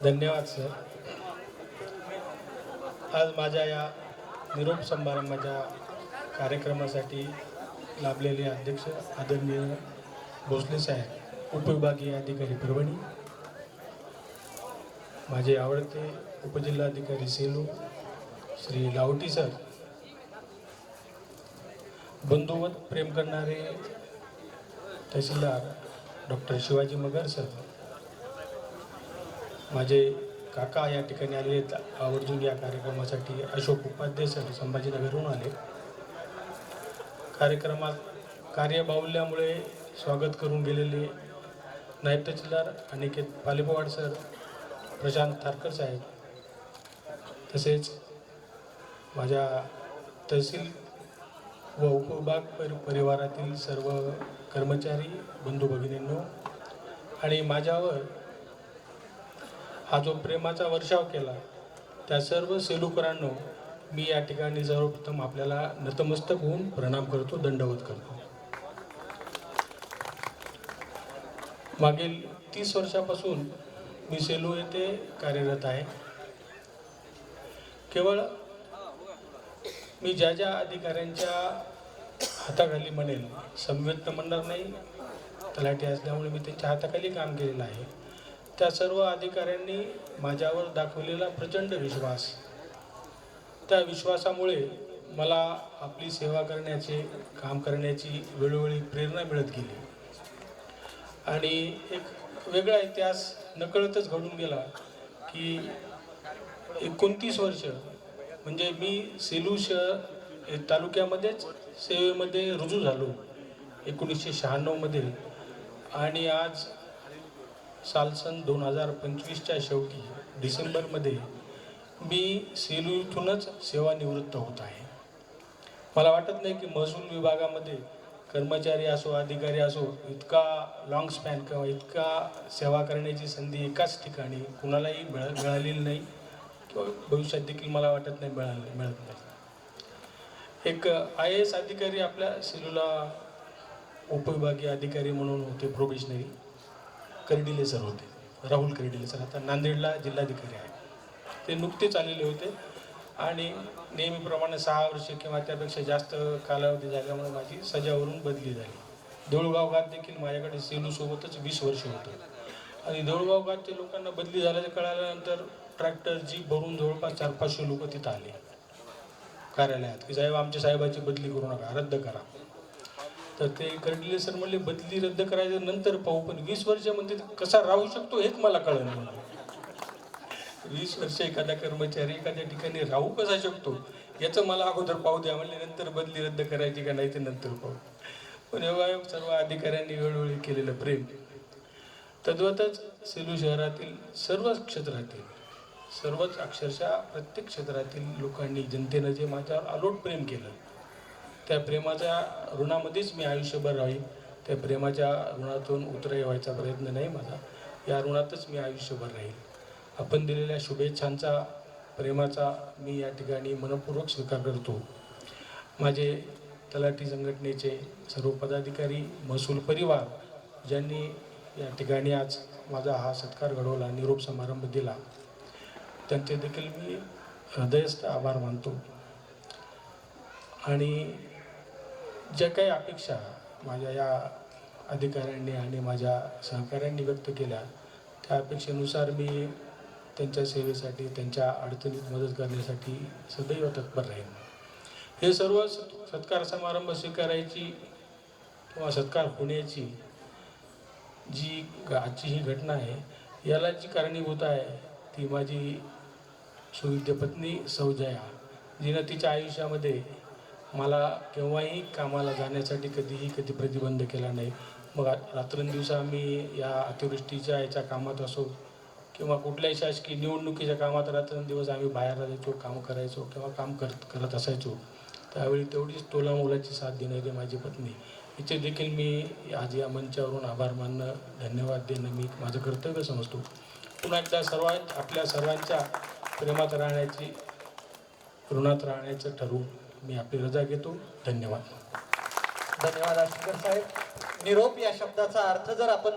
धन्यवाद सर. आज माझ्या या निरोप समारंभाच्या कार्यक्रमासाठी लाभलेले अध्यक्ष आदरणीय भोसले साहेब, उपविभागीय अधिकारी परभणी, माझे आवडते उपजिल्हाधिकारी सेलू श्री लावटी सर, बंधुवत प्रेम करणारे तहसीलदार डॉक्टर शिवाजी मगर सर, माझे काका या ठिकाणी आले आहेत आवर्जून या कार्यक्रमासाठी, अशोक उपाध्याय सर संभाजीनगरहून आले. कार्यक्रमात कार्यबाहुल्यामुळे स्वागत करून गेलेले नायब तहसीलदार अनिकेत पालेपवाड सर, प्रशांत थारकर साहेब, तसेच माझ्या तहसील व उपविभाग परिवारातील सर्व कर्मचारी बंधू भगिनींनो आणि माझ्यावर हा जो प्रेमाचा वर्षाव केला त्या सर्व सेलूकरांनो, मी या ठिकाणी सर्वप्रथम आपल्याला नतमस्तक होऊन प्रणाम करतो, दंडवत करतो. मागील 30 वर्षापासून मी सेलू येथे कार्यरत आहे. केवळ मी ज्या ज्या अधिकाऱ्यांच्या हाताखाली म्हणेल, संवेदन म्हणणार नाही, तलाठी असल्यामुळे मी त्यांच्या हाताखाली काम केलेलं आहे, त्या सर्व अधिकाऱ्यांनी माझ्यावर दाखवलेला प्रचंड विश्वास, त्या विश्वासामुळे मला आपली सेवा करण्याचे, काम करण्याची वेळोवेळी प्रेरणा मिळत गेली आणि एक वेगळा इतिहास नकळतच घडून गेला की 29 वर्ष म्हणजे मी सेलू तालुक्यामध्येच सेवेमध्ये रुजू झालो 1996 मध्ये आणि आज सन 2025च्या शेवटी डिसेंबरमध्ये मी सेलू इथूनच सेवानिवृत्त होत आहे. मला वाटत नाही की महसूल विभागामध्ये कर्मचारी असो, अधिकारी असो, इतका लॉंग स्पॅन किंवा इतका सेवा करण्याची संधी एकाच ठिकाणी कुणालाही मिळालेली नाही किंवा भविष्यात देखील मला वाटत नाही मिळत नाही. एक IAS अधिकारी आपल्या सेलूला उपविभागीय अधिकारी म्हणून होते, प्रोबेशनरी कर्डिले सर होते, राहुल कर्डिले सर, आता नांदेडला जिल्हाधिकारी आहे. ते नुकतेच आलेले होते आणि नेहमीप्रमाणे 6 वर्षे किंवा त्यापेक्षा जास्त कालावधी झाल्यामुळे माझी सजावरून बदली झाली. देऊळगाव घाट देखील माझ्याकडे सेलूसोबतच 20 वर्ष होतं आणि देऊळगाव घाटच्या लोकांना बदली झाल्याचं कळाल्यानंतर ट्रॅक्टर जीप भरून जवळपास 400-500 लोक तिथं आले कार्यालयात की साहेब आमच्या साहेबाची बदली करू नका, रद्द करा. तर ते कर्डिले सर म्हणले बदली रद्द करायचं नंतर पाहू, पण 20 वर्षामध्ये कसा राहू शकतो हेच मला कळलं नाही. 20 वर्ष एखादा कर्मचारी एखाद्या ठिकाणी राहू कसा शकतो याचं मला अगोदर पाहू द्या म्हणले, नंतर बदली रद्द करायची का नाही ते नंतर पाहू. पण एवढा सर्व अधिकाऱ्यांनी वेळोवेळी केलेलं प्रेम, तद्वतच सेलू शहरातील सर्वच क्षेत्रातील, सर्वच अक्षरशः प्रत्येक क्षेत्रातील लोकांनी, जनतेनं जे माझ्यावर अलोट प्रेम केलं, त्या प्रेमाच्या ऋणामध्येच मी आयुष्यभर राहील. त्या प्रेमाच्या ऋणातून उतराई व्हायचा प्रयत्न नाही माझा, या ऋणातच मी आयुष्यभर राहील. आपण दिलेल्या शुभेच्छांचा, प्रेमाचा मी या ठिकाणी मनपूर्वक स्वीकार करतो. माझे तलाठी संघटनेचे सर्व पदाधिकारी, महसूल परिवार ज्यांनी या ठिकाणी आज माझा हा सत्कार घडवला, निरोप समारंभ दिला, त्यांचे देखील मी हृदयस्थ आभार मानतो. आणि ज्या काही अपेक्षा माझ्या या अधिकाऱ्यांनी आणि माझ्या सहकाऱ्यांनी व्यक्त केल्या, त्या अपेक्षेनुसार मी त्यांच्या सेवेसाठी, त्यांच्या अडचणीत मदत करण्यासाठी सदैव तत्पर राहीन. हे सर्व सत्कार समारंभ स्वीकारायची किंवा सत्कार होण्याची जी आजची ही घटना आहे, याला जी कारणीभूत आहे ती माझी सुविद्य पत्नी सौजया, जिनं तिच्या आयुष्यामध्ये मला केव्हाही कामाला जाण्यासाठी कधी प्रतिबंध केला नाही. मग रात्रंदिवस आम्ही या अतिवृष्टीच्या याच्या कामात असो किंवा कुठल्याही शासकीय निवडणुकीच्या कामात रात्रंदिवस आम्ही बाहेर जायचो, काम करायचो किंवा काम करत असायचो, त्यावेळी तेवढीच तोलामोलाची साथ देणारी माझी पत्नी, हिचे देखील मी आज या मंचावरून आभार मानणं, धन्यवाद देणं मी माझं कर्तव्य समजतो. पुन्हा एकदा आपल्या सर्वांच्या प्रेमात राहण्याची, ऋणात राहण्याचं ठरवून मी आपली रजा घेतो. धन्यवाद. धन्यवाद आष्टीकर साहेब. निरोप या शब्दाचा अर्थ जर आपण